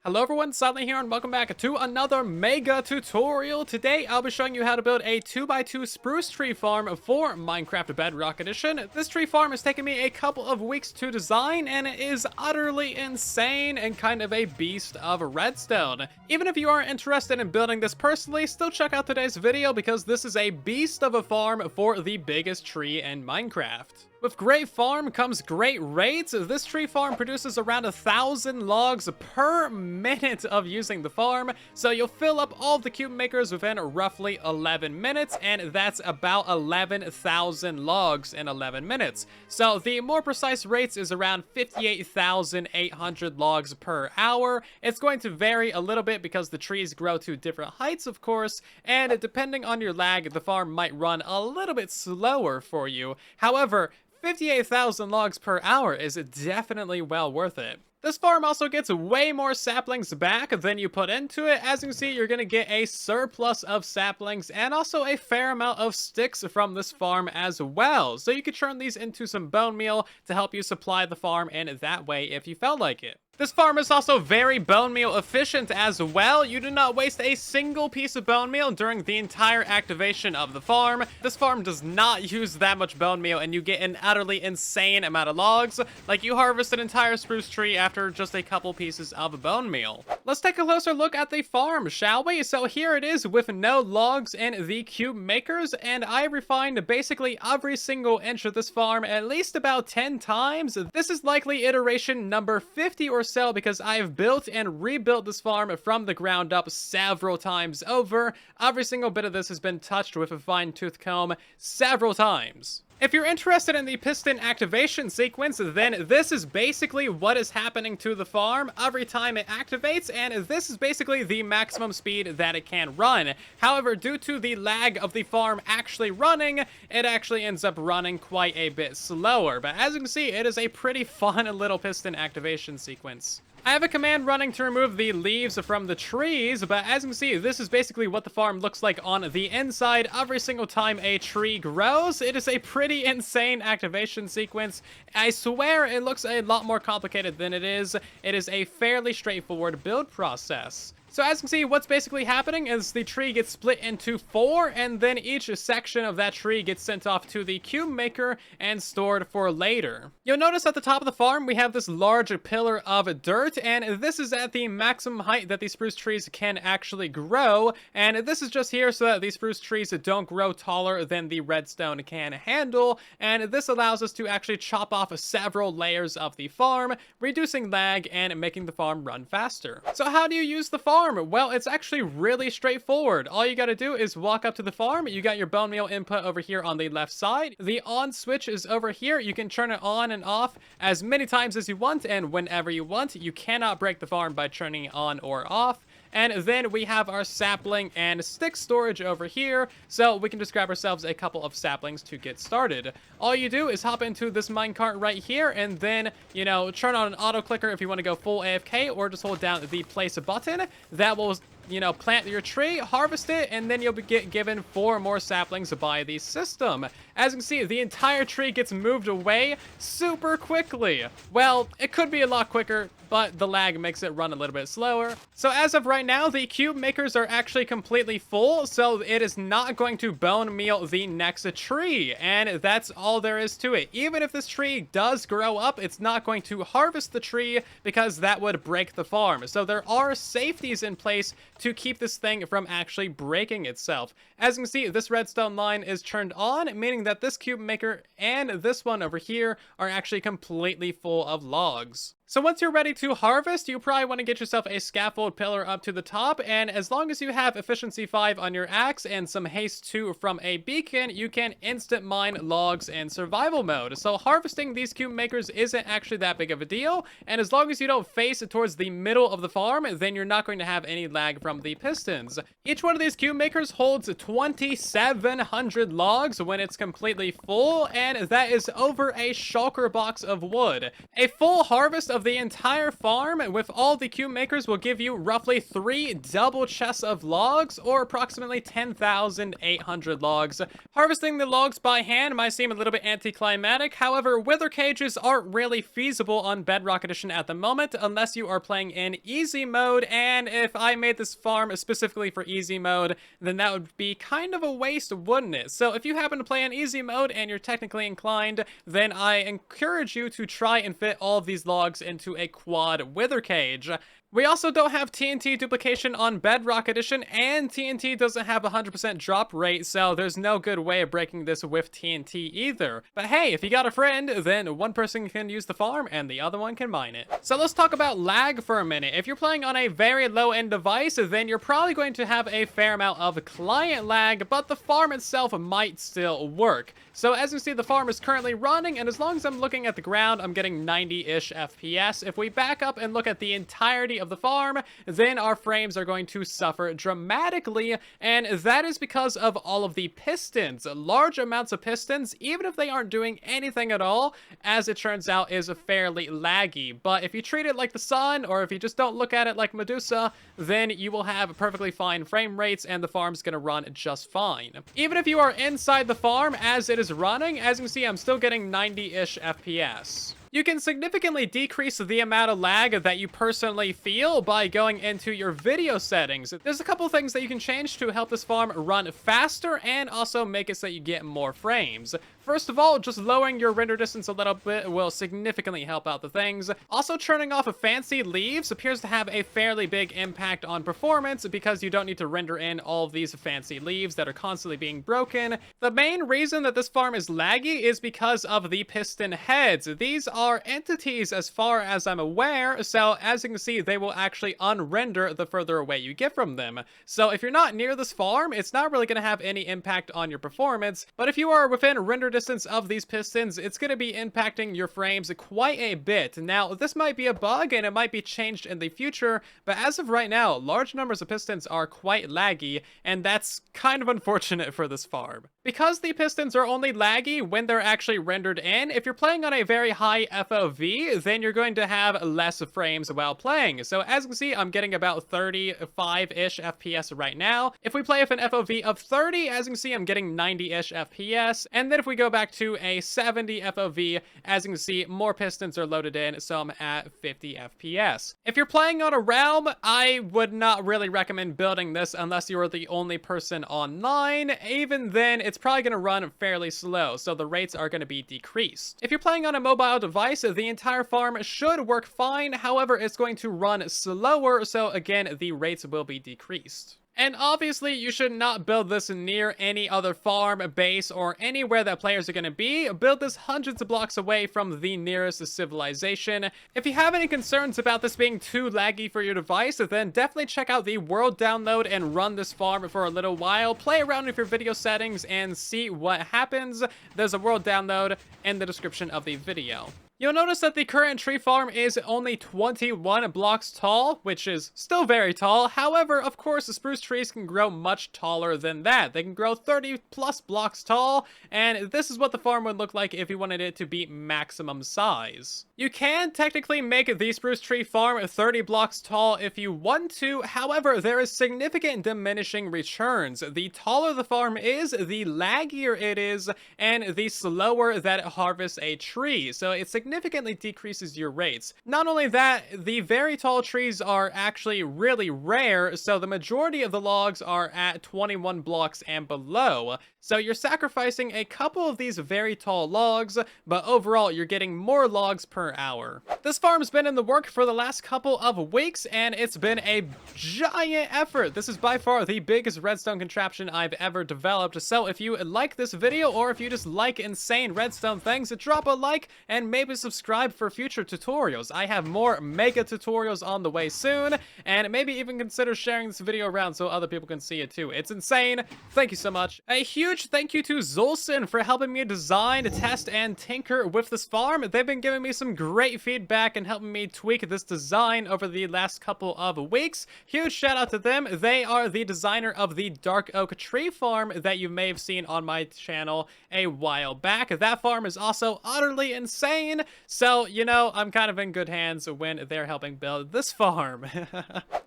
Hello everyone, Silent here and welcome back to another mega tutorial. Today I'll be showing you how to build a 2x2 spruce tree farm for Minecraft Bedrock Edition. This tree farm has taken me a couple of weeks to design and it is utterly insane and kind of a beast of redstone. Even if you aren't interested in building this personally, still check out today's video because this is a beast of a farm for the biggest tree in Minecraft. With great farm comes great rates. This tree farm produces around 1,000 logs per minute of using the farm, so you'll fill up all of the cube makers within roughly 11 minutes, and that's about 11,000 logs in 11 minutes. So the more precise rates is around 58,800 logs per hour. It's going to vary a little bit because the trees grow to different heights, of course, and depending on your lag, the farm might run a little bit slower for you. However, 58,000 logs per hour is definitely well worth it. This farm also gets way more saplings back than you put into it. As you can see, you're going to get a surplus of saplings and also a fair amount of sticks from this farm as well. So you could turn these into some bone meal to help you supply the farm in that way if you felt like it. This farm is also very bone meal efficient as well. You do not waste a single piece of bone meal during the entire activation of the farm. This farm does not use that much bone meal and you get an utterly insane amount of logs. Like you harvest an entire spruce tree after just a couple pieces of bone meal. Let's take a closer look at the farm, shall we? So here it is with no logs in the cube makers, and I refined basically every single inch of this farm at least about 10 times. This is likely iteration number 50 or so because I've built and rebuilt this farm from the ground up several times over. Every single bit of this has been touched with a fine-tooth comb several times. If you're interested in the piston activation sequence, then this is basically what is happening to the farm every time it activates, and this is basically the maximum speed that it can run. However, due to the lag of the farm actually running, it actually ends up running quite a bit slower. But as you can see, it is a pretty fun little piston activation sequence. I have a command running to remove the leaves from the trees, but as you can see, this is basically what the farm looks like on the inside every single time a tree grows. It is a pretty insane activation sequence. I swear it looks a lot more complicated than it is. It is a fairly straightforward build process. So as you can see, what's basically happening is the tree gets split into 4, and then each section of that tree gets sent off to the cube maker and stored for later. You'll notice at the top of the farm, we have this large pillar of dirt, and this is at the maximum height that these spruce trees can actually grow, and this is just here so that these spruce trees don't grow taller than the redstone can handle, and this allows us to actually chop off several layers of the farm, reducing lag and making the farm run faster. So how do you use the farm? Well, it's actually really straightforward. All you gotta do is walk up to the farm. You got your bone meal input over here on the left side. The on switch is over here. You can turn it on and off as many times as you want and whenever you want. You cannot break the farm by turning it on or off. And then we have our sapling and stick storage over here, so we can just grab ourselves a couple of saplings to get started. All you do is hop into this minecart right here, and then, you know, turn on an auto clicker if you want to go full AFK, or just hold down the place button. That will, you know, plant your tree, harvest it, and then you'll get given 4 more saplings by the system. As you can see, the entire tree gets moved away super quickly. Well, it could be a lot quicker, but the lag makes it run a little bit slower. So as of right now, the cube makers are actually completely full, so it is not going to bone meal the next tree, and that's all there is to it. Even if this tree does grow up, it's not going to harvest the tree because that would break the farm. So there are safeties in place to keep this thing from actually breaking itself. As you can see, this redstone line is turned on, meaning that this cube maker and this one over here are actually completely full of logs. So once you're ready to harvest, you probably want to get yourself a scaffold pillar up to the top, and as long as you have efficiency 5 on your axe and some haste 2 from a beacon, you can instant mine logs in survival mode. So harvesting these cube makers isn't actually that big of a deal, and as long as you don't face towards the middle of the farm, then you're not going to have any lag from the pistons. Each one of these cube makers holds 2,700 logs when it's completely full, and that is over a shulker box of wood. A full harvest of of the entire farm with all the cube makers will give you roughly 3 double chests of logs, or approximately 10,800 logs. Harvesting the logs by hand might seem a little bit anticlimactic, however, wither cages aren't really feasible on Bedrock Edition at the moment, unless you are playing in easy mode, and if I made this farm specifically for easy mode, then that would be kind of a waste, wouldn't it? So if you happen to play in easy mode and you're technically inclined, then I encourage you to try and fit all of these logs into a quad wither cage. We also don't have TNT duplication on Bedrock Edition, and TNT doesn't have 100% drop rate, so there's no good way of breaking this with TNT either. But hey, if you got a friend, then one person can use the farm and the other one can mine it. So let's talk about lag for a minute. If you're playing on a very low-end device, then you're probably going to have a fair amount of client lag, but the farm itself might still work. So as you see, the farm is currently running, and as long as I'm looking at the ground, I'm getting 90-ish FPS. If we back up and look at the entirety of the farm, then our frames are going to suffer dramatically, and that is because of all of the pistons. Large amounts of pistons, even if they aren't doing anything at all, as it turns out, is fairly laggy. But if you treat it like the sun, or if you just don't look at it like Medusa, then you will have perfectly fine frame rates, and the farm's gonna run just fine. Even if you are inside the farm as it is running, as you can see, I'm still getting 90-ish FPS. You can significantly decrease the amount of lag that you personally feel by going into your video settings. There's a couple things that you can change to help this farm run faster and also make it so that you get more frames. First of all, just lowering your render distance a little bit will significantly help out the things. Also, turning off fancy leaves appears to have a fairly big impact on performance because you don't need to render in all of these fancy leaves that are constantly being broken. The main reason that this farm is laggy is because of the piston heads. These are entities as far as I'm aware, so as you can see, they will actually unrender the further away you get from them. So if you're not near this farm, it's not really going to have any impact on your performance, but if you are within render distance of these pistons, it's going to be impacting your frames quite a bit. Now, this might be a bug and it might be changed in the future, but as of right now, large numbers of pistons are quite laggy, and that's kind of unfortunate for this farm. Because the pistons are only laggy when they're actually rendered in, if you're playing on a very high FOV, then you're going to have less frames while playing. So as you can see, I'm getting about 35-ish FPS right now. If we play with an FOV of 30, as you can see, I'm getting 90-ish FPS. And then if we go back to a 70 FOV, as you can see, more pistons are loaded in, so I'm at 50 FPS. If you're playing on a realm, I would not really recommend building this unless you are the only person online. Even then, it's probably going to run fairly slow, so the rates are going to be decreased. If you're playing on a mobile device, the entire farm should work fine. However, it's going to run slower, so again, the rates will be decreased. And obviously, you should not build this near any other farm, base, or anywhere that players are going to be. Build this hundreds of blocks away from the nearest civilization. If you have any concerns about this being too laggy for your device, then definitely check out the world download and run this farm for a little while. Play around with your video settings and see what happens. There's a world download in the description of the video. You'll notice that the current tree farm is only 21 blocks tall, which is still very tall. However, of course, the spruce trees can grow much taller than that. They can grow 30 plus blocks tall, and this is what the farm would look like if you wanted it to be maximum size. You can technically make the spruce tree farm 30 blocks tall if you want to. However, there is significant diminishing returns. The taller the farm is, the laggier it is, and the slower that it harvests a tree. So it's significantly decreases your rates. Not only that, the very tall trees are actually really rare, so the majority of the logs are at 21 blocks and below. So you're sacrificing a couple of these very tall logs, but overall you're getting more logs per hour. This farm's been in the work for the last couple of weeks, and it's been a giant effort. This is by far the biggest redstone contraption I've ever developed, so if you like this video, or if you just like insane redstone things, drop a like and maybe subscribe for future tutorials. I have more mega tutorials on the way soon, and maybe even consider sharing this video around so other people can see it too. It's insane. Thank you so much. A huge thank you to Zolson for helping me design, test, and tinker with this farm. They've been giving me some great feedback and helping me tweak this design over the last couple of weeks. Huge shout out to them. They are the designer of the dark oak tree farm that you may have seen on my channel a while back. That farm is also utterly insane, So, you know, I'm kind of in good hands when they're helping build this farm.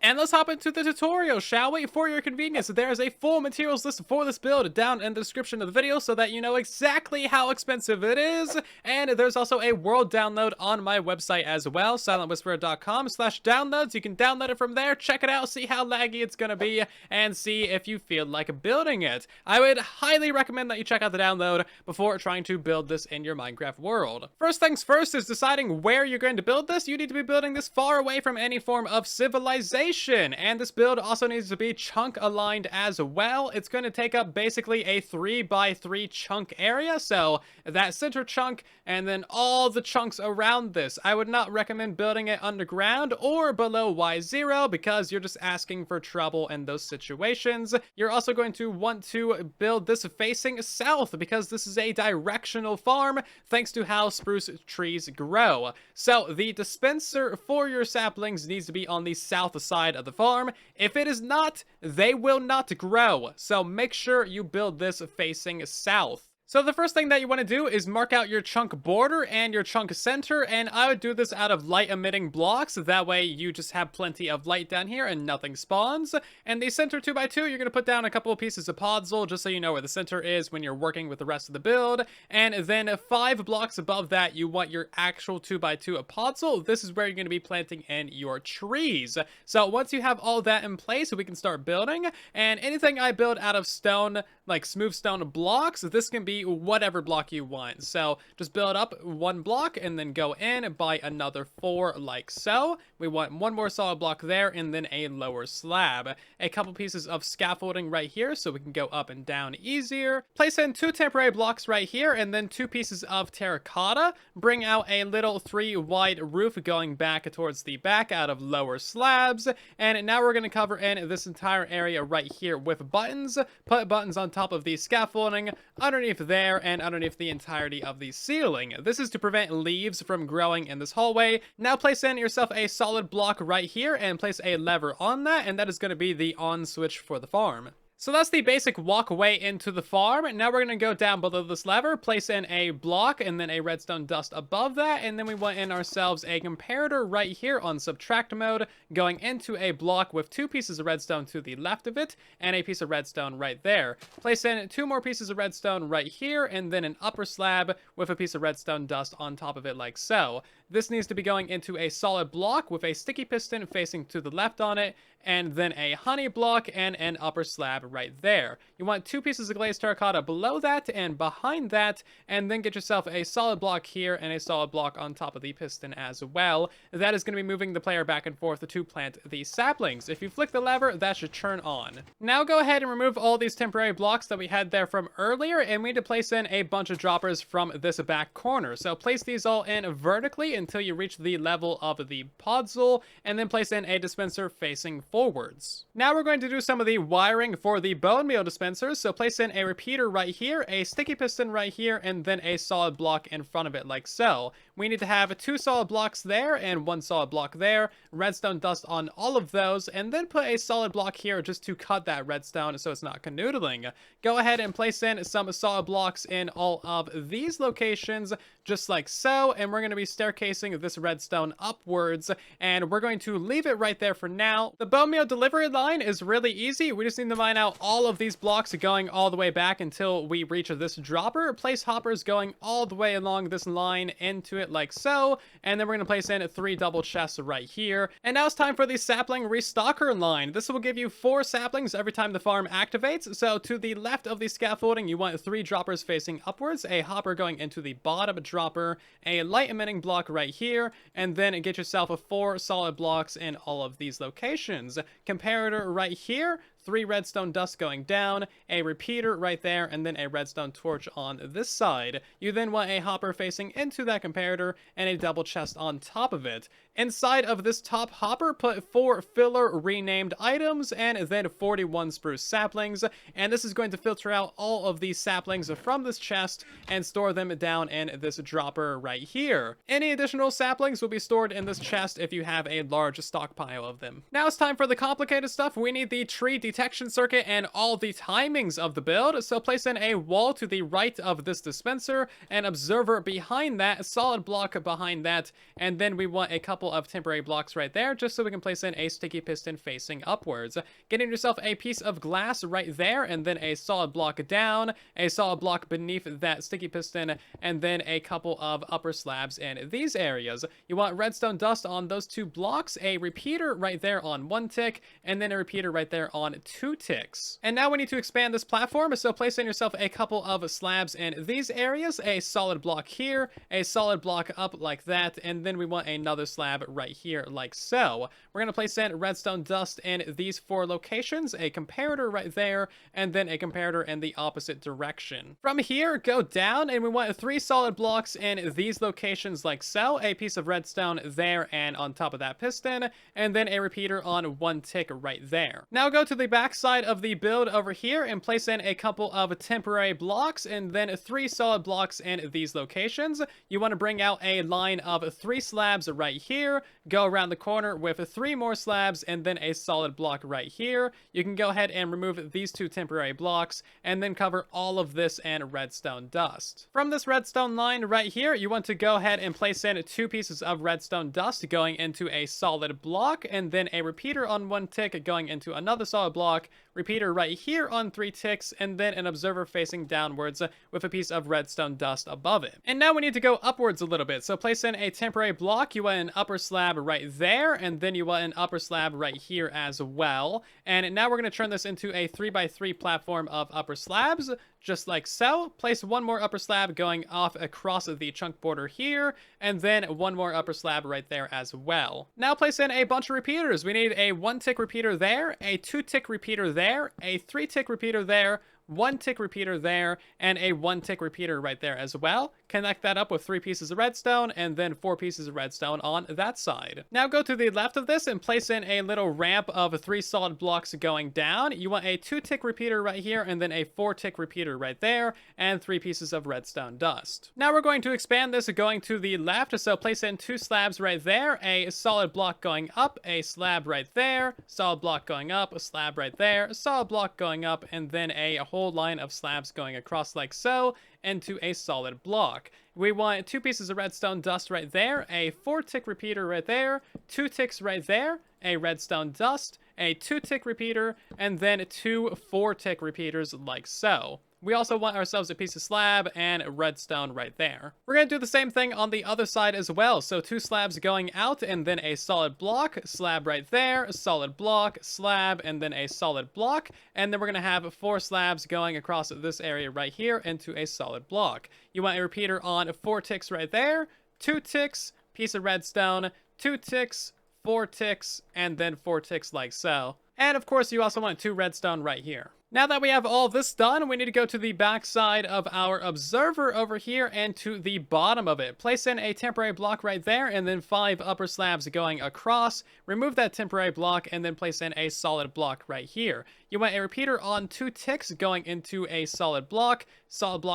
And let's hop into the tutorial, shall we? For your convenience, there is a full materials list for this build down in the description of the video so that you know exactly how expensive it is. And there's also a world download on my website as well, silentwisperer.com/downloads. You can download it from there, check it out, see how laggy it's gonna be, and see if you feel like building it. I would highly recommend that you check out the download before trying to build this in your Minecraft world. First things first is deciding where you're going to build this. You need to be building this far away from any form of civilization, and this build also needs to be chunk aligned as well. It's going to take up basically a 3x3 chunk area, so that center chunk and then all the chunks around this. I would not recommend building it underground or below Y0 because you're just asking for trouble in those situations. You're also going to want to build this facing south because this is a directional farm thanks to how spruce trees grow. So the dispenser for your saplings needs to be on the south side of the farm. If it is not, they will not grow. So make sure you build this facing south. So the first thing that you want to do is mark out your chunk border and your chunk center, and I would do this out of light emitting blocks. That way you just have plenty of light down here and nothing spawns. And the center 2x2, you're going to put down a couple of pieces of podzol just so you know where the center is when you're working with the rest of the build. And then 5 blocks above that, you want your actual 2x2 podzol. This is where you're going to be planting in your trees. So once you have all that in place, we can start building. And anything I build out of stone, like smooth stone blocks, this can be whatever block you want. So just build up 1 block and then go in and buy another 4 like so. We want 1 more solid block there and then a lower slab. A couple pieces of scaffolding right here so we can go up and down easier. Place in 2 temporary blocks right here and then 2 pieces of terracotta. Bring out a little 3 wide roof going back towards the back out of lower slabs. And now we're going to cover in this entire area right here with buttons. Put buttons on top of the scaffolding underneath there and underneath the entirety of the ceiling. This is to prevent leaves from growing in this hallway. Now place in yourself a solid block right here and place a lever on that, and that is going to be the on switch for the farm. So that's the basic walkway into the farm. Now we're going to go down below this lever, place in a block and then a redstone dust above that. And then we want in ourselves a comparator right here on subtract mode, going into a block with 2 pieces of redstone to the left of it and a piece of redstone right there. Place in 2 more pieces of redstone right here and then an upper slab with a piece of redstone dust on top of it like so. This needs to be going into a solid block with a sticky piston facing to the left on it, and then a honey block and an upper slab right there. You want 2 pieces of glazed terracotta below that and behind that, and then get yourself a solid block here and a solid block on top of the piston as well. That is going to be moving the player back and forth to plant the saplings. If you flick the lever, that should turn on. Now go ahead and remove all these temporary blocks that we had there from earlier, and we need to place in a bunch of droppers from this back corner. So place these all in vertically until you reach the level of the podzol, and then place in a dispenser facing forwards. Now we're going to do some of the wiring for the bone meal dispensers. So place in a repeater right here, a sticky piston right here, and then a solid block in front of it like so. We need to have 2 solid blocks there and 1 solid block there, redstone dust on all of those, and then put a solid block here just to cut that redstone so it's not canoodling. Go ahead and place in some solid blocks in all of these locations just like so, and we're going to be staircasing this redstone upwards, and we're going to leave it right there for now. The bone meal delivery line is really easy. We just need to mine out all of these blocks going all the way back until we reach this dropper. Place hoppers going all the way along this line into it like so, and then we're going to place in 3 double chests right here. And now it's time for the sapling restocker line. This will give you 4 saplings every time the farm activates. So to the left of the scaffolding, you want 3 droppers facing upwards, a hopper going into the bottom dropper, a light emitting block right here, and then get yourself 4 solid blocks in all of these locations. Comparator right here, 3 redstone dust going down, a repeater right there, and then a redstone torch on this side. You then want a hopper facing into that comparator and a double chest on top of it. Inside of this top hopper, put 4 filler renamed items and then 41 spruce saplings, and this is going to filter out all of these saplings from this chest and store them down in this dropper right here. Any additional saplings will be stored in this chest if you have a large stockpile of them. Now it's time for the complicated stuff. We need the tree detection circuit and all the timings of the build. So place in a wall to the right of this dispenser, an observer behind that, a solid block behind that, and then we want a couple of temporary blocks right there just so we can place in a sticky piston facing upwards. Getting yourself a piece of glass right there, and then a solid block down, a solid block beneath that sticky piston, and then a couple of upper slabs in these areas. You want redstone dust on those 2 blocks, a repeater right there on 1 tick, and then a repeater right there on 2 ticks. And now we need to expand this platform, so place in yourself a couple of slabs in these areas, a solid block here, a solid block up like that, and then we want another slab right here like so. We're going to place in redstone dust in these 4 locations, a comparator right there, and then a comparator in the opposite direction. From here, go down, and we want 3 solid blocks in these locations like so, a piece of redstone there and on top of that piston, and then a repeater on 1 tick right there. Now go to the back side of the build over here and place in a couple of temporary blocks, and then 3 solid blocks in these locations. You want to bring out a line of 3 slabs right here, go around the corner with 3 more slabs, and then a solid block right here. You can go ahead and remove these 2 temporary blocks, and then cover all of this in redstone dust. From this redstone line right here, you want to go ahead and place in 2 pieces of redstone dust going into a solid block, and then a repeater on 1 tick going into another solid block, repeater right here on 3 ticks, and then an observer facing downwards with a piece of redstone dust above it. And now we need to go upwards a little bit, so place in a temporary block. You want an upper slab right there, and then you want an upper slab right here as well. And now we're going to turn this into a 3x3 platform of upper slabs, just like so. Place 1 more upper slab going off across the chunk border here, and then 1 more upper slab right there as well. Now place in a bunch of repeaters. We need a 1 tick repeater there, a 2 tick repeater there, a 3 tick repeater there, 1 tick repeater there, and a 1 tick repeater right there as well. Connect that up with 3 pieces of redstone, and then 4 pieces of redstone on that side. Now go to the left of this and place in a little ramp of 3 solid blocks going down. You want a 2 tick repeater right here, and then a 4 tick repeater right there, and 3 pieces of redstone dust. Now we're going to expand this going to the left, so place in 2 slabs right there, a solid block going up, a slab right there, solid block going up, a slab right there, a solid block going up, and then a whole line of slabs going across like so into a solid block. We want 2 pieces of redstone dust right there, a 4 tick repeater right there, 2 ticks right there, a redstone dust, a 2 tick repeater, and then 2 4 tick repeaters like so. We also want ourselves a piece of slab and redstone right there. We're going to do the same thing on the other side as well. So 2 slabs going out, and then a solid block, slab right there, a solid block, slab, and then a solid block. And then we're going to have 4 slabs going across this area right here into a solid block. You want a repeater on 4 ticks right there, 2 ticks, piece of redstone, 2 ticks, 4 ticks, and then 4 ticks like so. And of course, you also want 2 redstone right here. Now that we have all this done, we need to go to the back side of our observer over here and to the bottom of it. Place in a temporary block right there, and then 5 upper slabs going across. Remove that temporary block, and then place in a solid block right here. You want a repeater on 2 ticks going into a solid block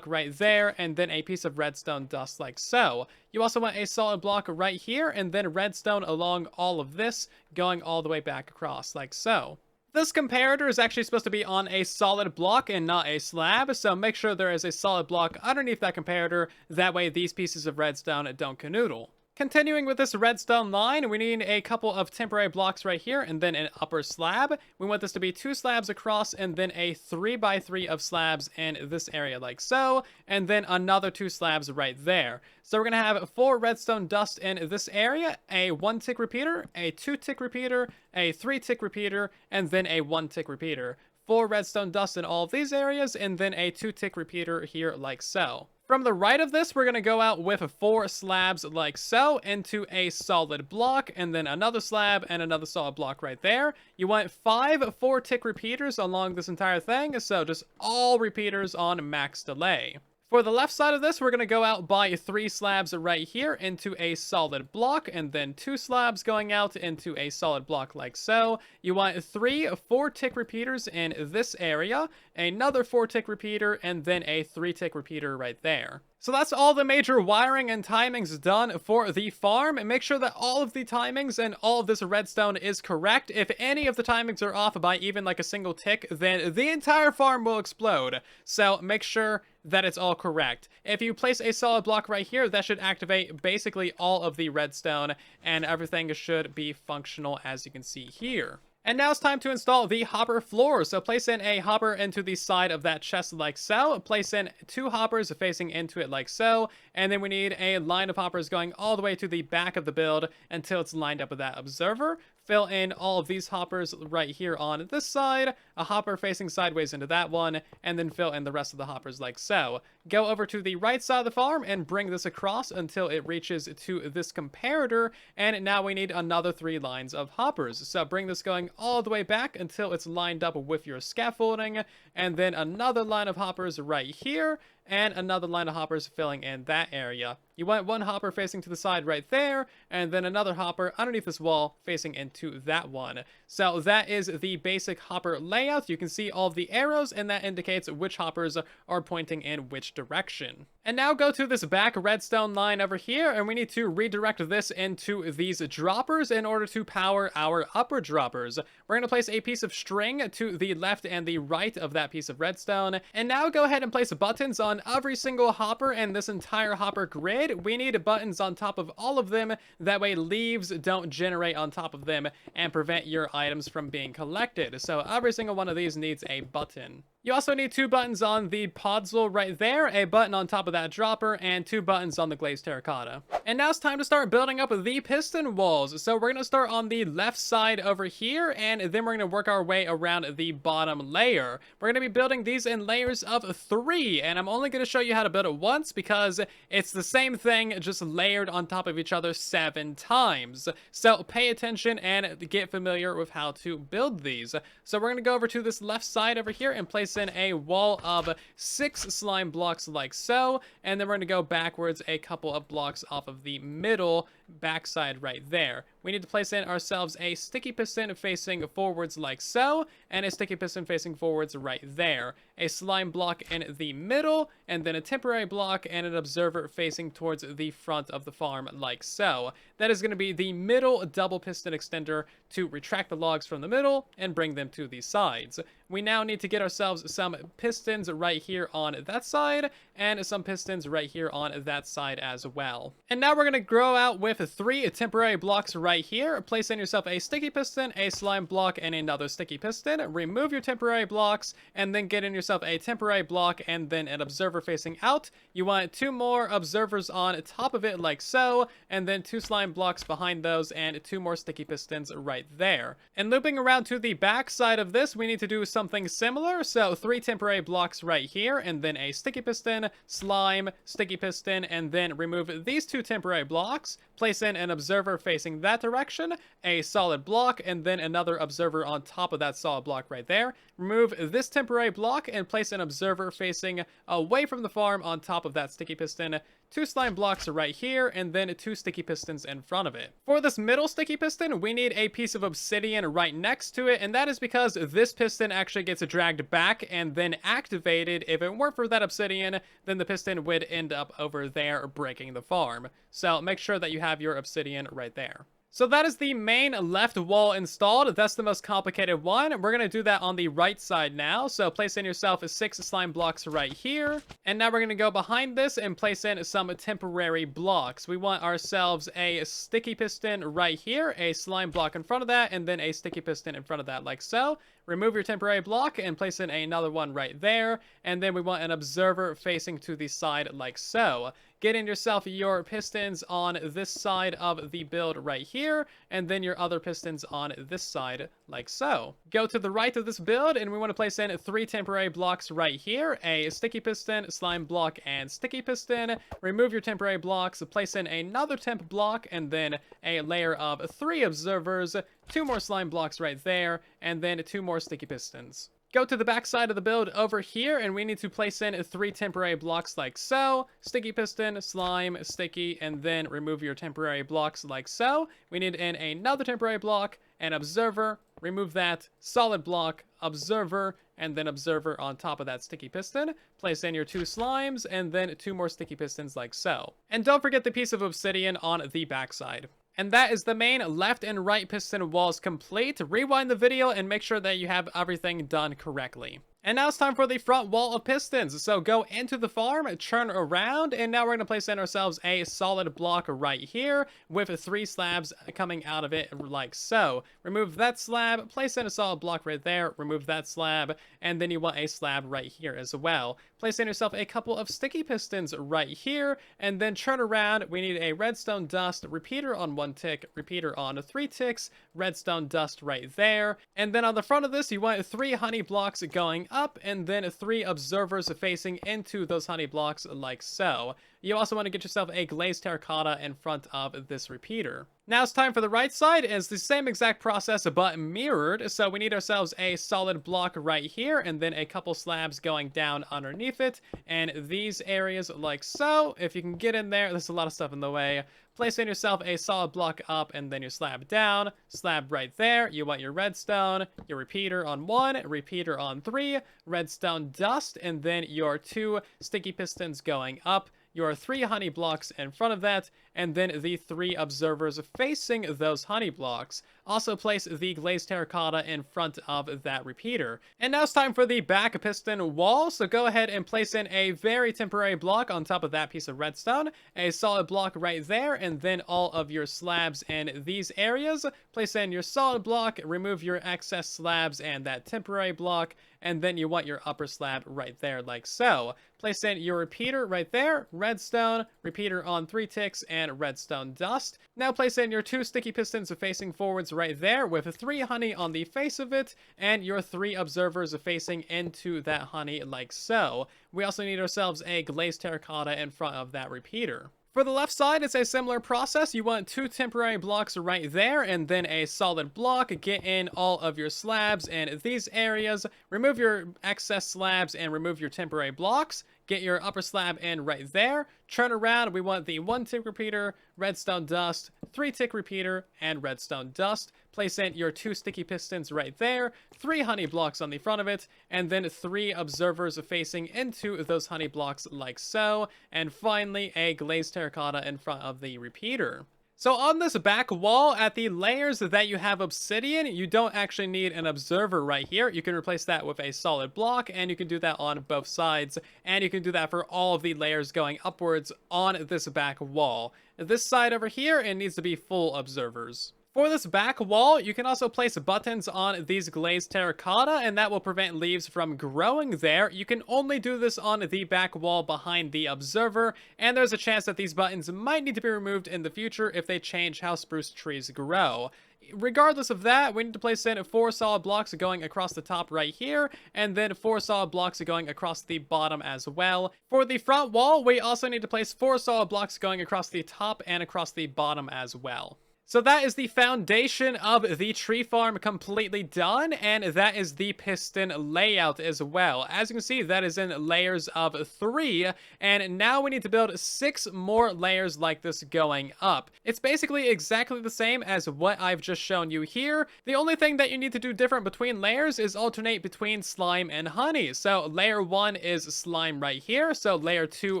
right there, and then a piece of redstone dust like so. You also want a solid block right here, and then redstone along all of this, going all the way back across like so. This comparator is actually supposed to be on a solid block and not a slab, so make sure there is a solid block underneath that comparator. That way these pieces of redstone don't canoodle. Continuing with this redstone line, we need a couple of temporary blocks right here, and then an upper slab. We want this to be 2 slabs across, and then a 3x3 of slabs in this area like so, and then another 2 slabs right there. So we're going to have 4 redstone dust in this area, a 1 tick repeater, a 2 tick repeater, a 3 tick repeater, and then a 1 tick repeater. 4 redstone dust in all of these areas, and then a 2 tick repeater here like so. From the right of this, we're going to go out with 4 slabs like so into a solid block, and then another slab and another solid block right there. You want 5 4 tick repeaters along this entire thing, so just all repeaters on max delay. For the left side of this, we're going to go out by 3 slabs right here into a solid block, and then 2 slabs going out into a solid block like so. You want 3 4 tick repeaters in this area, another 4 tick repeater, and then a 3 tick repeater right there. So that's all the major wiring and timings done for the farm. And make sure that all of the timings and all of this redstone is correct. If any of the timings are off by even like a single tick, then the entire farm will explode. So make sure that it's all correct. If you place a solid block right here, that should activate basically all of the redstone, and everything should be functional as you can see here. And now it's time to install the hopper floor. So place in a hopper into the side of that chest like so. Place in 2 hoppers facing into it like so. And then we need a line of hoppers going all the way to the back of the build until it's lined up with that observer. Fill in all of these hoppers right here on this side, a hopper facing sideways into that one, and then fill in the rest of the hoppers like so. Go over to the right side of the farm and bring this across until it reaches to this comparator, and now we need another 3 lines of hoppers. So bring this going all the way back until it's lined up with your scaffolding, and then another line of hoppers right here, and another line of hoppers filling in that area. You want 1 hopper facing to the side right there, and then another hopper underneath this wall facing into that one. So that is the basic hopper layout. You can see all of the arrows, and that indicates which hoppers are pointing in which direction. And now go to this back redstone line over here, and we need to redirect this into these droppers in order to power our upper droppers. We're going to place a piece of string to the left and the right of that piece of redstone, and now go ahead and place buttons on every single hopper in this entire hopper grid. We need buttons on top of all of them, that way leaves don't generate on top of them and prevent your items from being collected. So every single one of these needs a button. You also need 2 buttons on the podzol right there, a button on top of that dropper, and 2 buttons on the glazed terracotta. And now it's time to start building up the piston walls. So we're going to start on the left side over here, and then we're going to work our way around the bottom layer. We're going to be building these in layers of 3, and I'm only going to show you how to build it once because it's the same thing, just layered on top of each other 7 times. So pay attention and get familiar with how to build these. So we're going to go over to this left side over here and place in a wall of 6 slime blocks like so, and then we're going to go backwards a couple of blocks off of the middle backside right there. We need to place in ourselves a sticky piston facing forwards like so, and a sticky piston facing forwards right there. A slime block in the middle, and then a temporary block and an observer facing towards the front of the farm like so. That is going to be the middle double piston extender to retract the logs from the middle and bring them to the sides. We now need to get ourselves some pistons right here on that side, and some pistons right here on that side as well. And now we're going to grow out with 3 temporary blocks right here. Place in yourself a sticky piston, a slime block, and another sticky piston. Remove your temporary blocks, and then get in yourself a temporary block, and then an observer facing out. You want 2 more observers on top of it like so, and then 2 slime blocks behind those, and 2 more sticky pistons right there. And looping around to the back side of this, we need to do something similar. So 3 temporary blocks right here, and then a sticky piston, slime, sticky piston, and then remove these 2 temporary blocks. Place in an observer facing that direction, a solid block, and then another observer on top of that solid block right there. Remove this temporary block and place an observer facing away from the farm on top of that sticky piston. 2 slime blocks right here, and then 2 sticky pistons in front of it. For this middle sticky piston, we need a piece of obsidian right next to it, and that is because this piston actually gets dragged back and then activated. If it weren't for that obsidian, then the piston would end up over there breaking the farm. So make sure that you have your obsidian right there. So that is the main left wall installed. That's the most complicated one. We're going to do that on the right side now. So place in yourself 6 slime blocks right here. And now we're going to go behind this and place in some temporary blocks. We want ourselves a sticky piston right here, a slime block in front of that, and then a sticky piston in front of that like so. Remove your temporary block and place in another one right there. And then we want an observer facing to the side like so. Get in yourself your pistons on this side of the build right here, and then your other pistons on this side like so. Go to the right of this build, and we want to place in 3 temporary blocks right here, a sticky piston, slime block, and sticky piston. Remove your temporary blocks, place in another temp block, and then a layer of 3 observers, 2 more slime blocks right there, and then 2 more sticky pistons. Go to the back side of the build over here, and we need to place in 3 temporary blocks like so. Sticky piston, slime, sticky, and then remove your temporary blocks like so. We need in another temporary block, and observer, remove that, solid block, observer, and then observer on top of that sticky piston. Place in your 2 slimes, and then 2 more sticky pistons like so. And don't forget the piece of obsidian on the backside. And that is the main left and right piston walls complete. Rewind the video and make sure that you have everything done correctly. And now it's time for the front wall of pistons. So go into the farm, turn around, and now we're going to place in ourselves a solid block right here with 3 slabs coming out of it like so. Remove that slab, place in a solid block right there, remove that slab, and then you want a slab right here as well. Place in yourself a couple of sticky pistons right here, and then turn around. We need a redstone dust, repeater on 1 tick, repeater on 3 ticks, redstone dust right there. And then on the front of this, you want 3 honey blocks going up, and then 3 observers facing into those honey blocks like so. You also want to get yourself a glazed terracotta in front of this repeater. Now it's time for the right side. It's the same exact process but mirrored. So we need ourselves a solid block right here, and then a couple slabs going down underneath it, and these areas like so. If you can get in there, there's a lot of stuff in the way. Place in yourself a solid block up, and then your slab down, slab right there. You want your redstone, your repeater on 1, repeater on 3, redstone dust, and then your 2 sticky pistons going up, your 3 honey blocks in front of that, and then the 3 observers facing those honey blocks. Also place the glazed terracotta in front of that repeater. And now it's time for the back piston wall, so go ahead and place in a very temporary block on top of that piece of redstone, a solid block right there, and then all of your slabs in these areas. Place in your solid block, remove your excess slabs and that temporary block, and then you want your upper slab right there like so. Place in your repeater right there, redstone, repeater on 3 ticks, and redstone dust. Now place in your 2 sticky pistons facing forwards right there with 3 honey on the face of it, and your 3 observers facing into that honey like so. We also need ourselves a glazed terracotta in front of that repeater. For the left side, it's a similar process. You want 2 temporary blocks right there, and then a solid block. Get in all of your slabs in these areas. Remove your excess slabs and remove your temporary blocks. Get your upper slab in right there. Turn around. We want the 1 tick repeater, redstone dust, 3 tick repeater, and redstone dust. Place in your 2 sticky pistons right there, 3 honey blocks on the front of it, and then 3 observers facing into those honey blocks like so. And finally, a glazed terracotta in front of the repeater. So on this back wall, at the layers that you have obsidian, you don't actually need an observer right here. You can replace that with a solid block, and you can do that on both sides. And you can do that for all of the layers going upwards on this back wall. This side over here, it needs to be full observers. For this back wall, you can also place buttons on these glazed terracotta, and that will prevent leaves from growing there. You can only do this on the back wall behind the observer, and there's a chance that these buttons might need to be removed in the future if they change how spruce trees grow. Regardless of that, we need to place in 4 solid blocks going across the top right here, and then 4 solid blocks going across the bottom as well. For the front wall, we also need to place 4 solid blocks going across the top and across the bottom as well. So that is the foundation of the tree farm completely done, and that is the piston layout as well. As you can see, that is in layers of 3, and now we need to build 6 more layers like this going up. It's basically exactly the same as what I've just shown you here. The only thing that you need to do different between layers is alternate between slime and honey. So layer 1 is slime right here, so layer 2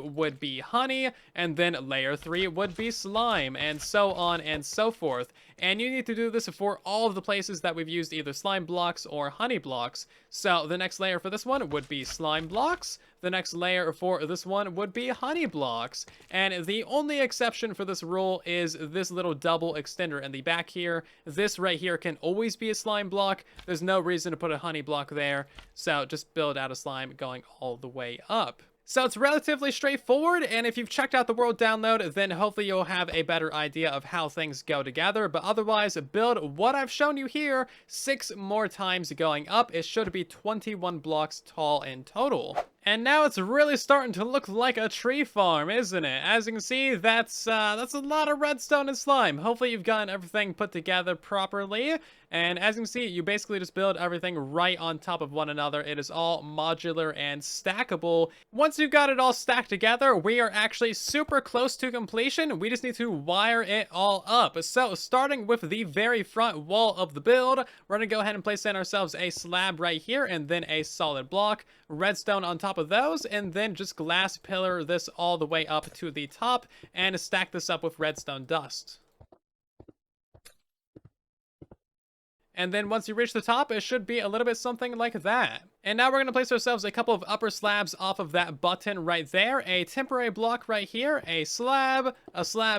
would be honey, and then layer 3 would be slime, and so on and so forth. And you need to do this for all of the places that we've used either slime blocks or honey blocks. So the next layer for this one would be slime blocks. The next layer for this one would be honey blocks. And the only exception for this rule is this little double extender in the back here. This right here can always be a slime block. There's no reason to put a honey block there. So just build out a slime going all the way up. So it's relatively straightforward, and if you've checked out the world download, then hopefully you'll have a better idea of how things go together. But otherwise, build what I've shown you here 6 more times going up. It should be 21 blocks tall in total. And now it's really starting to look like a tree farm, isn't it? As you can see, that's a lot of redstone and slime. Hopefully you've gotten everything put together properly. And as you can see, you basically just build everything right on top of one another. It is all modular and stackable. Once you've got it all stacked together, we are actually super close to completion. We just need to wire it all up. So starting with the very front wall of the build, we're going to go ahead and place in ourselves a slab right here and then a solid block, redstone on top of those, and then just glass pillar this all the way up to the top and stack this up with redstone dust. And then once you reach the top, it should be a little bit something like that. And now we're going to place ourselves a couple of upper slabs off of that button right there. A temporary block right here, a slab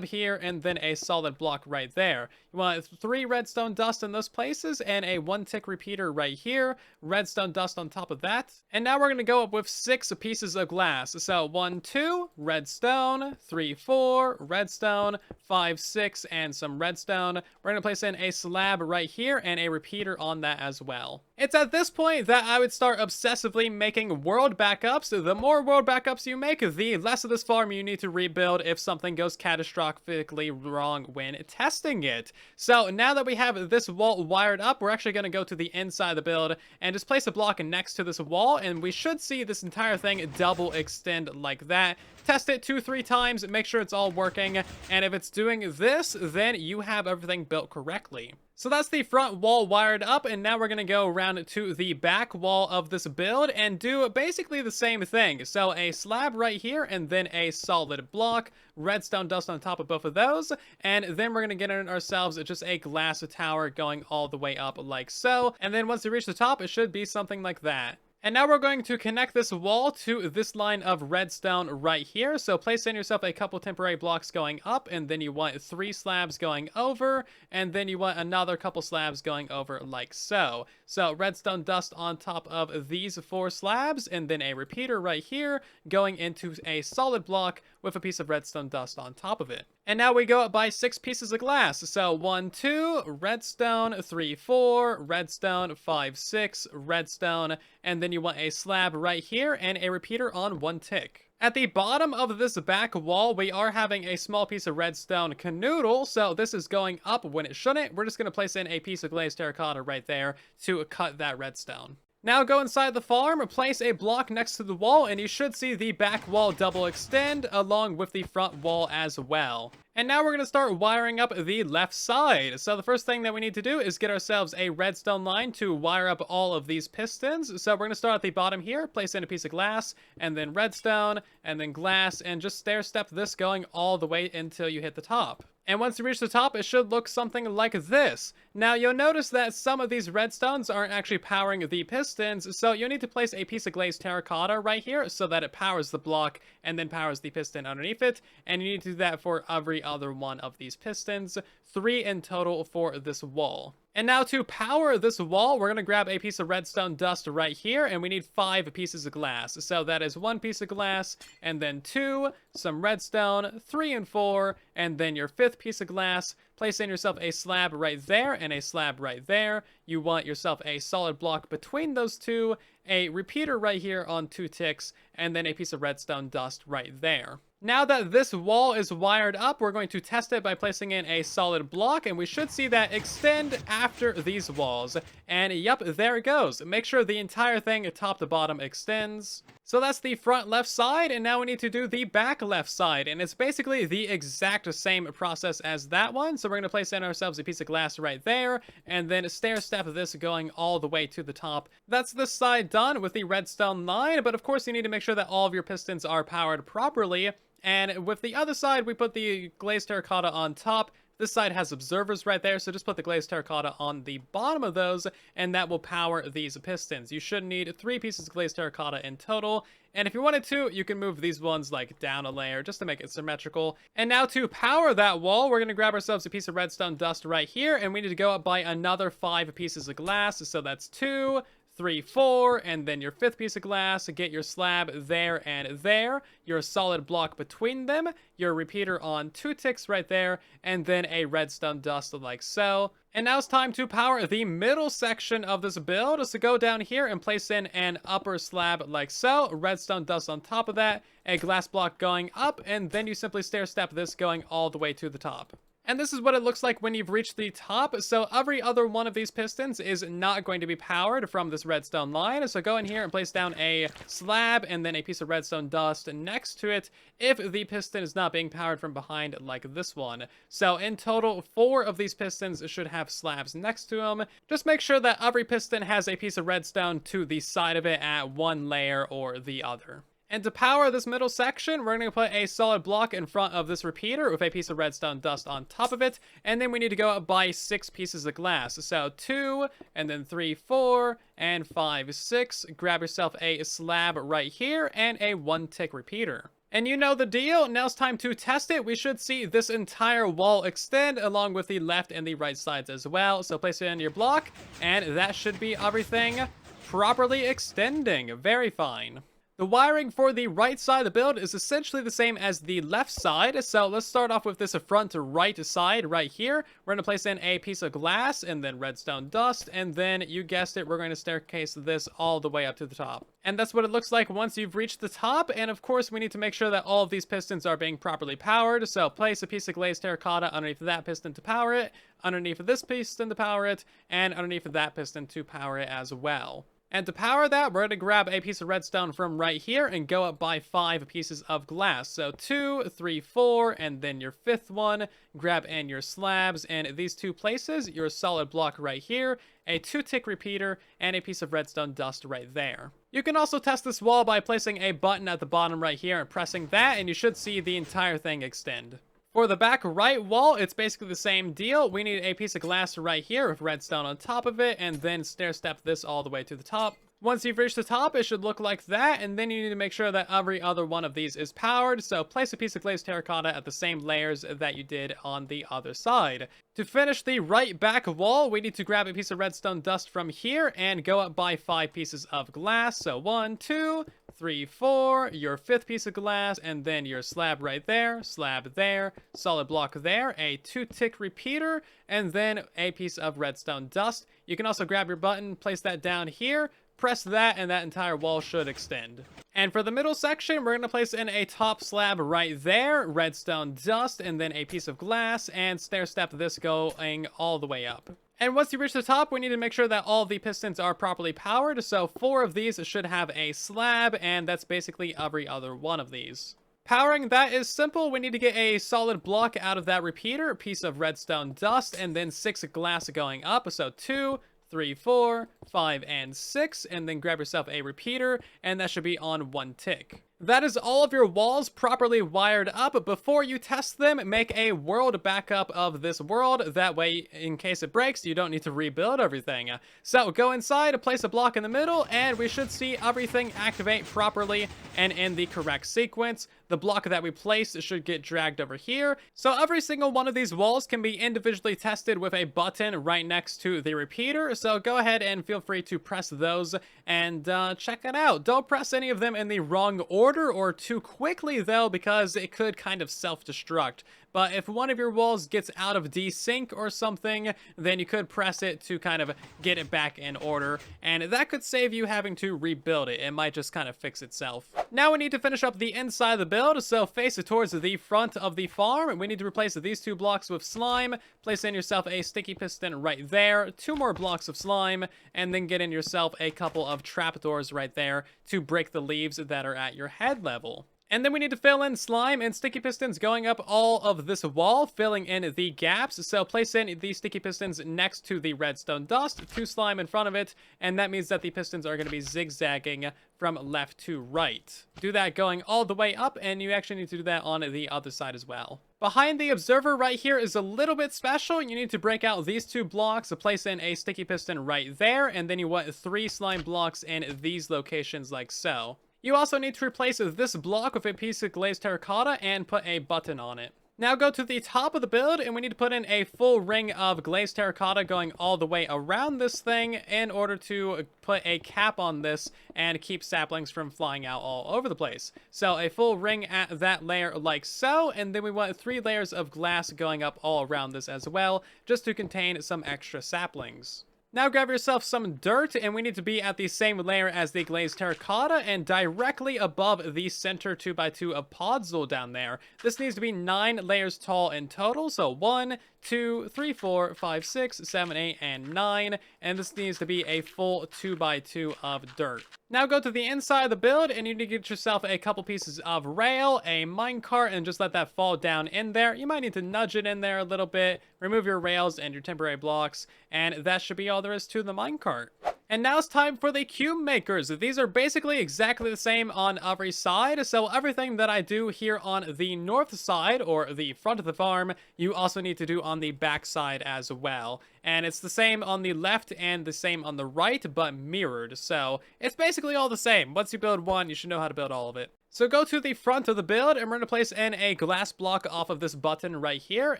here, and then a solid block right there. You want 3 redstone dust in those places and a 1-tick repeater right here. Redstone dust on top of that. And now we're going to go up with 6 pieces of glass. So 1, 2, redstone, 3, 4, redstone, 5, 6, and some redstone. We're going to place in a slab right here and a repeater on that as well. It's at this point that I would start obsessively making world backups. The more world backups you make, the less of this farm you need to rebuild if something goes catastrophically wrong when testing it. So now that we have this wall wired up, we're actually going to go to the inside of the build and just place a block next to this wall, and we should see this entire thing double extend like that. Test it 2-3 times, make sure it's all working, and if it's doing this, then you have everything built correctly. So that's the front wall wired up, and now we're going to go around to the back wall of this build and do basically the same thing. So a slab right here and then a solid block, redstone dust on top of both of those, and then we're going to get in ourselves just a glass tower going all the way up like so. And then once you reach the top, it should be something like that. And now we're going to connect this wall to this line of redstone right here. So place in yourself a couple temporary blocks going up, and then you want 3 slabs going over, and then you want another couple slabs going over like so. So redstone dust on top of these 4 slabs, and then a repeater right here going into a solid block with a piece of redstone dust on top of it. And now we go up by 6 pieces of glass. So 1, 2, redstone, 3, 4, redstone, 5, 6, redstone, and then you want a slab right here and a repeater on 1 tick. At the bottom of this back wall, we are having a small piece of redstone canoodle, so this is going up when it shouldn't. We're just going to place in a piece of glazed terracotta right there to cut that redstone. Now go inside the farm, place a block next to the wall, and you should see the back wall double extend along with the front wall as well. And now we're going to start wiring up the left side. So the first thing that we need to do is get ourselves a redstone line to wire up all of these pistons. So we're going to start at the bottom here, place in a piece of glass, and then redstone, and then glass, and just stair step this going all the way until you hit the top. And once you reach the top, it should look something like this. Now, you'll notice that some of these redstones aren't actually powering the pistons, so you'll need to place a piece of glazed terracotta right here so that it powers the block and then powers the piston underneath it. And you need to do that for every other one of these pistons, 3 in total for this wall. And now to power this wall, we're going to grab a piece of redstone dust right here, and we need 5 pieces of glass. So that is 1 piece of glass, and then 2, some redstone, 3 and 4, and then your 5th piece of glass. Place in yourself a slab right there and a slab right there. You want yourself a solid block between those 2, a repeater right here on 2 ticks, and then a piece of redstone dust right there. Now that this wall is wired up, we're going to test it by placing in a solid block, and we should see that extend after these walls. And yep, there it goes. Make sure the entire thing top to bottom extends. So that's the front left side, and now we need to do the back left side, and it's basically the exact same process as that one. So we're going to place in ourselves a piece of glass right there, and then stair step this going all the way to the top. That's this side done with the redstone line, but of course you need to make sure that all of your pistons are powered properly. And with the other side, we put the glazed terracotta on top. This side has observers right there, so just put the glazed terracotta on the bottom of those, and that will power these pistons. You should need 3 pieces of glazed terracotta in total, and if you wanted to, you can move these ones like down a layer just to make it symmetrical. And now to power that wall, we're going to grab ourselves a piece of redstone dust right here, and we need to go up by another 5 pieces of glass, so that's 2, 3, 4, and then your 5th piece of glass. Get your slab there and there, your solid block between them, your repeater on 2 ticks right there, and then a redstone dust like so. And now it's time to power the middle section of this build. So go down here and place in an upper slab like so, redstone dust on top of that, a glass block going up, and then you simply stair step this going all the way to the top. And this is what it looks like when you've reached the top. So every other one of these pistons is not going to be powered from this redstone line. So go in here and place down a slab and then a piece of redstone dust next to it if the piston is not being powered from behind like this one. So in total, 4 of these pistons should have slabs next to them. Just make sure that every piston has a piece of redstone to the side of it at one layer or the other. And to power this middle section, we're going to put a solid block in front of this repeater with a piece of redstone dust on top of it. And then we need to go up by 6 pieces of glass. So 2, and then 3, 4, and 5, 6. Grab yourself a slab right here and a 1-tick repeater. And you know the deal. Now it's time to test it. We should see this entire wall extend along with the left and the right sides as well. So place it in your block, and that should be everything properly extending. Very fine. The wiring for the right side of the build is essentially the same as the left side, so let's start off with this front to right side right here. We're going to place in a piece of glass and then redstone dust, and then you guessed it, we're going to staircase this all the way up to the top. And that's what it looks like once you've reached the top, and of course we need to make sure that all of these pistons are being properly powered, so place a piece of glazed terracotta underneath that piston to power it, underneath this piston to power it, and underneath that piston to power it as well. And to power that, we're going to grab a piece of redstone from right here and go up by 5 pieces of glass. So 2, 3, 4, and then your 5th one. Grab in your slabs, and these 2 places, your solid block right here, a 2-tick repeater, and a piece of redstone dust right there. You can also test this wall by placing a button at the bottom right here and pressing that, and you should see the entire thing extend. For the back right wall, it's basically the same deal. We need a piece of glass right here with redstone on top of it, and then stair step this all the way to the top. Once you've reached the top, it should look like that, and then you need to make sure that every other one of these is powered, so place a piece of glazed terracotta at the same layers that you did on the other side. To finish the right back wall, we need to grab a piece of redstone dust from here and go up by 5 pieces of glass. So 1, 2, 3, 4, your 5th piece of glass, and then your slab right there, slab there, solid block there, a 2-tick repeater, and then a piece of redstone dust. You can also grab your button, place that down here, press that, and that entire wall should extend. And for the middle section, we're going to place in a top slab right there, redstone dust, and then a piece of glass, and stair step this going all the way up. And once you reach the top, we need to make sure that all the pistons are properly powered, so 4 of these should have a slab, and that's basically every other one of these. Powering that is simple. We need to get a solid block out of that repeater, a piece of redstone dust, and then 6 glass going up, so 2, 3, 4, 5, and 6, and then grab yourself a repeater, and that should be on 1 tick. That is all of your walls properly wired up. Before you test them, make a world backup of this world. That way, in case it breaks, you don't need to rebuild everything. So go inside, place a block in the middle, and we should see everything activate properly and in the correct sequence. The block that we placed should get dragged over here. So every single one of these walls can be individually tested with a button right next to the repeater. So go ahead and feel free to press those and check it out. Don't press any of them in the wrong order or too quickly though, because it could kind of self-destruct. But if one of your walls gets out of desync or something, then you could press it to kind of get it back in order, and that could save you having to rebuild it. It might just kind of fix itself. Now we need to finish up the inside of the build, so face it towards the front of the farm. We need to replace these 2 blocks with slime. Place in yourself a sticky piston right there, 2 more blocks of slime, and then get in yourself a couple of trapdoors right there to break the leaves that are at your head level. And then we need to fill in slime and sticky pistons going up all of this wall, filling in the gaps. So place in the sticky pistons next to the redstone dust, 2 slime in front of it, and that means that the pistons are going to be zigzagging from left to right. Do that going all the way up, and you actually need to do that on the other side as well. Behind the observer right here is a little bit special. You need to break out these 2 blocks, place in a sticky piston right there, and then you want 3 slime blocks in these locations like so. You also need to replace this block with a piece of glazed terracotta and put a button on it. Now go to the top of the build, and we need to put in a full ring of glazed terracotta going all the way around this thing in order to put a cap on this and keep saplings from flying out all over the place. So a full ring at that layer like so, and then we want 3 layers of glass going up all around this as well, just to contain some extra saplings. Now grab yourself some dirt, and we need to be at the same layer as the glazed terracotta and directly above the center 2x2 of podzol down there. This needs to be 9 layers tall in total, so 1, 2, 3, 4, 5, 6, 7, 8, and 9, and this needs to be a full 2x2 of dirt. Now go to the inside of the build, and you need to get yourself a couple pieces of rail, a minecart, and just let that fall down in there. You might need to nudge it in there a little bit, remove your rails and your temporary blocks, and that should be all there is to the minecart. And now it's time for the cube makers. These are basically exactly the same on every side, so everything that I do here on the north side, or the front of the farm, you also need to do on the back side as well. And it's the same on the left and the same on the right, but mirrored, so it's basically all the same. Once you build one, you should know how to build all of it. So go to the front of the build, and we're going to place in a glass block off of this button right here,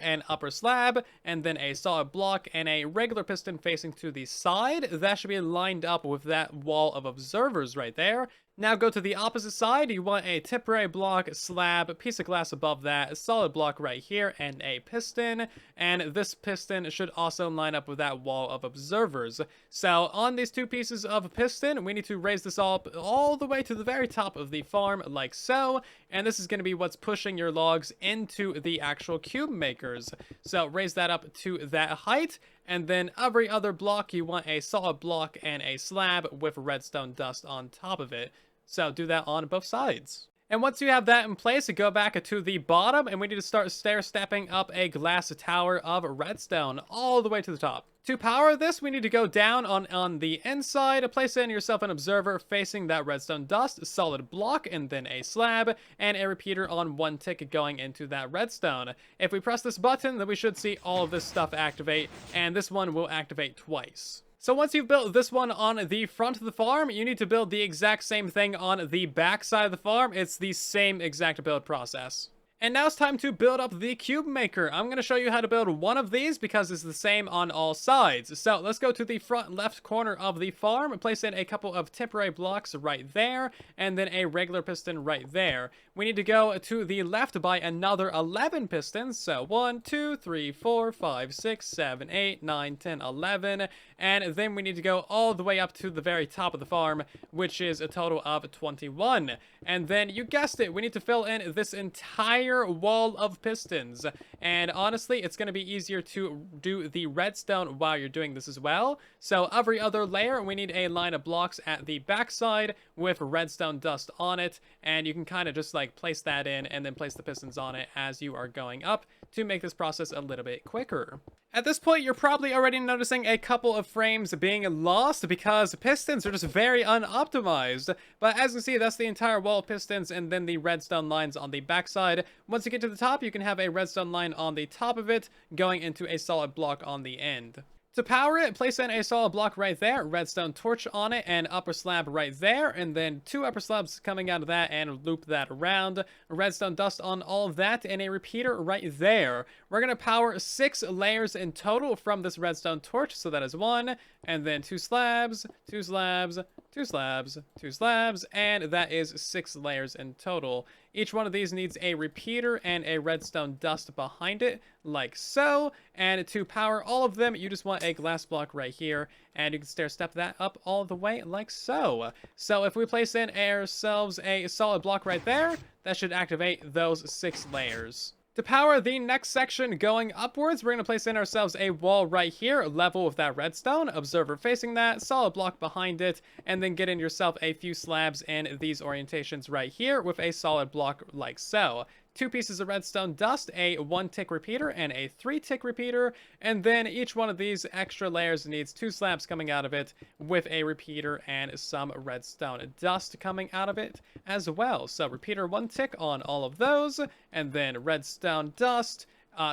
an upper slab, and then a solid block and a regular piston facing to the side. That should be lined up with that wall of observers right there. Now go to the opposite side. You want a temporary block, slab, piece of glass above that, a solid block right here, and a piston. And this piston should also line up with that wall of observers. So on these 2 pieces of piston, we need to raise this up all the way to the very top of the farm like so. And this is going to be what's pushing your logs into the actual cube makers. So raise that up to that height. And then every other block, you want a solid block and a slab with redstone dust on top of it. So do that on both sides. And once you have that in place, go back to the bottom, and we need to start stair-stepping up a glass tower of redstone all the way to the top. To power this, we need to go down on the inside, place in yourself an observer facing that redstone dust, solid block, and then a slab, and a repeater on 1 tick going into that redstone. If we press this button, then we should see all of this stuff activate, and this one will activate twice. So once you've built this one on the front of the farm, you need to build the exact same thing on the back side of the farm. It's the same exact build process. And now it's time to build up the cube maker. I'm going to show you how to build one of these because it's the same on all sides. So let's go to the front left corner of the farm and place in a couple of temporary blocks right there, and then a regular piston right there. We need to go to the left by another 11 pistons. So 1, 2, 3, 4, 5, 6, 7, 8, 9, 10, 11. And then we need to go all the way up to the very top of the farm, which is a total of 21. And then you guessed it, we need to fill in this entire wall of pistons. And honestly, it's going to be easier to do the redstone while you're doing this as well. So every other layer, we need a line of blocks at the backside with redstone dust on it. And you can kind of just like place that in and then place the pistons on it as you are going up to make this process a little bit quicker. At this point, you're probably already noticing a couple of frames being lost because pistons are just very unoptimized. But as you can see, that's the entire wall of pistons and then the redstone lines on the backside. Once you get to the top, you can have a redstone line on the top of it going into a solid block on the end. To power it, place in a solid block right there, redstone torch on it, and upper slab right there, and then 2 upper slabs coming out of that and loop that around, redstone dust on all of that, and a repeater right there. We're going to power 6 layers in total from this redstone torch, so that is 1, and then 2 slabs, 2 slabs, 2 slabs, 2 slabs, and that is 6 layers in total. Each one of these needs a repeater and a redstone dust behind it, like so. And to power all of them, you just want a glass block right here, and you can stair step that up all the way, like so. So if we place in ourselves a solid block right there, that should activate those 6 layers. To power the next section going upwards, we're going to place in ourselves a wall right here, level with that redstone, observer facing that, solid block behind it, and then get in yourself a few slabs in these orientations right here with a solid block like so. 2 pieces of redstone dust, a 1-tick repeater, and a 3-tick repeater, and then each one of these extra layers needs 2 slabs coming out of it with a repeater and some redstone dust coming out of it as well. So repeater 1-tick on all of those, and then redstone dust.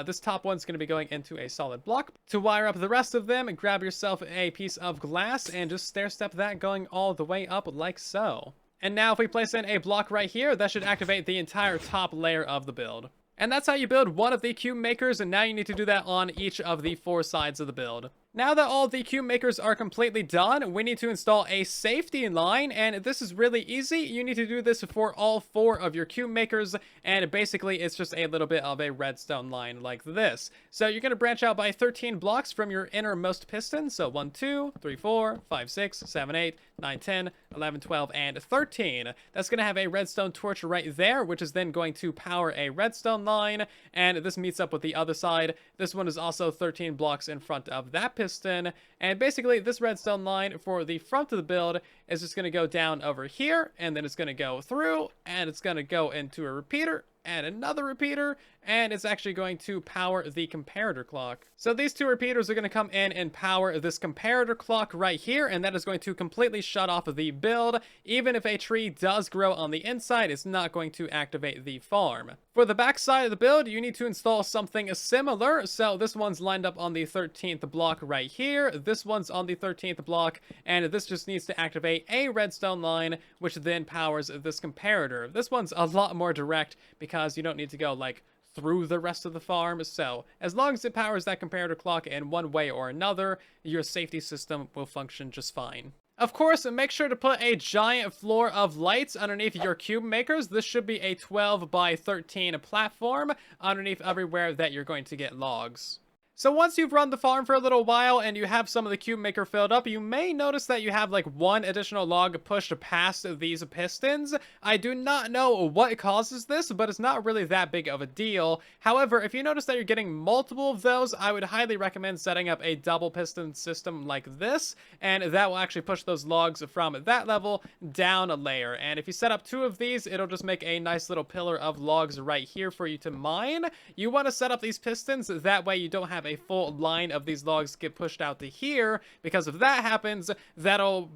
This top one's going to be going into a solid block. To wire up the rest of them, grab yourself a piece of glass and just stair step that going all the way up like so. And now if we place in a block right here, that should activate the entire top layer of the build. And that's how you build one of the cube makers, and now you need to do that on each of the 4 sides of the build. Now that all the cube makers are completely done, we need to install a safety line, and this is really easy. You need to do this for all 4 of your cube makers, and basically it's just a little bit of a redstone line like this. So you're going to branch out by 13 blocks from your innermost piston, so 1, 2, 3, 4, 5, 6, 7, 8, 9, 10, 11, 12, and 13. That's going to have a redstone torch right there, which is then going to power a redstone line, and this meets up with the other side. This one is also 13 blocks in front of that piston, and basically this redstone line for the front of the build is just going to go down over here, and then it's going to go through, and it's going to go into a repeater, and another repeater, and it's actually going to power the comparator clock. So these 2 repeaters are going to come in and power this comparator clock right here, and that is going to completely shut off the build. Even if a tree does grow on the inside, it's not going to activate the farm. For the back side of the build, you need to install something similar. So this one's lined up on the 13th block right here. This one's on the 13th block, and this just needs to activate a redstone line, which then powers this comparator. This one's a lot more direct because you don't need to go like through the rest of the farm. So as long as it powers that comparator clock in one way or another, your safety system will function just fine. Of course, make sure to put a giant floor of lights underneath your cube makers. This should be a 12 by 13 platform underneath everywhere that you're going to get logs. So once you've run the farm for a little while and you have some of the cube maker filled up, you may notice that you have like 1 additional log pushed past these pistons. I do not know what causes this, but it's not really that big of a deal. However, if you notice that you're getting multiple of those, I would highly recommend setting up a double piston system like this, and that will actually push those logs from that level down a layer. And if you set up 2 of these, it'll just make a nice little pillar of logs right here for you to mine. You want to set up these pistons, that way you don't have a full line of these logs get pushed out to here, because if that happens, that'll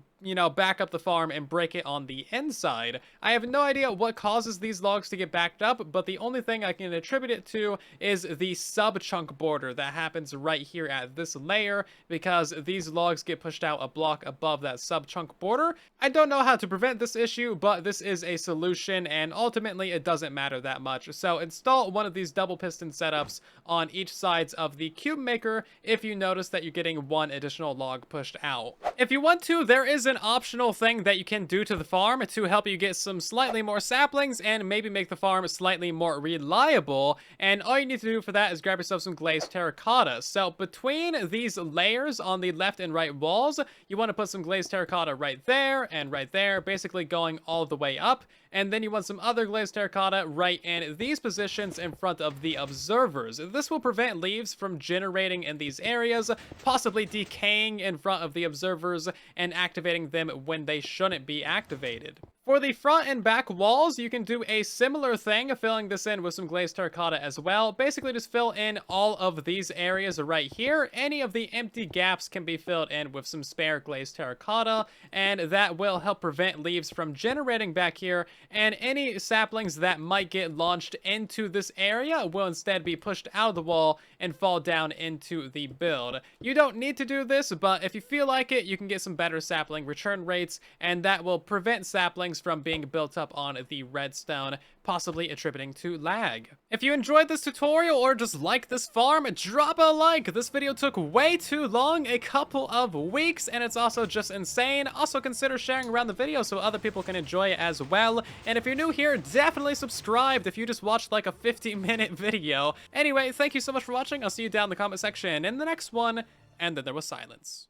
back up the farm and break it on the inside. I have no idea what causes these logs to get backed up, but the only thing I can attribute it to is the sub-chunk border that happens right here at this layer, because these logs get pushed out a block above that sub-chunk border. I don't know how to prevent this issue, but this is a solution, and ultimately it doesn't matter that much. So install one of these double piston setups on each sides of the cube maker if you notice that you're getting 1 additional log pushed out. If you want to, there is an optional thing that you can do to the farm to help you get some slightly more saplings and maybe make the farm slightly more reliable, and all you need to do for that is grab yourself some glazed terracotta. So between these layers on the left and right walls, you want to put some glazed terracotta right there and right there, basically going all the way up, and then you want some other glazed terracotta right in these positions in front of the observers. This will prevent leaves from generating in these areas, possibly decaying in front of the observers and activating them when they shouldn't be activated. For the front and back walls, you can do a similar thing, filling this in with some glazed terracotta as well. Basically, just fill in all of these areas right here. Any of the empty gaps can be filled in with some spare glazed terracotta, and that will help prevent leaves from generating back here, and any saplings that might get launched into this area will instead be pushed out of the wall and fall down into the build. You don't need to do this, but if you feel like it, you can get some better sapling return rates, and that will prevent saplings from being built up on the redstone, possibly attributing to lag. If you enjoyed this tutorial or just like this farm, drop a like. This video took way too long, a couple of weeks, and it's also just insane. Also consider sharing around the video so other people can enjoy it as well. And if you're new here, definitely subscribe if you just watched like a 50-minute video. Anyway, thank you so much for watching. I'll see you down in the comment section in the next one. And then there was silence.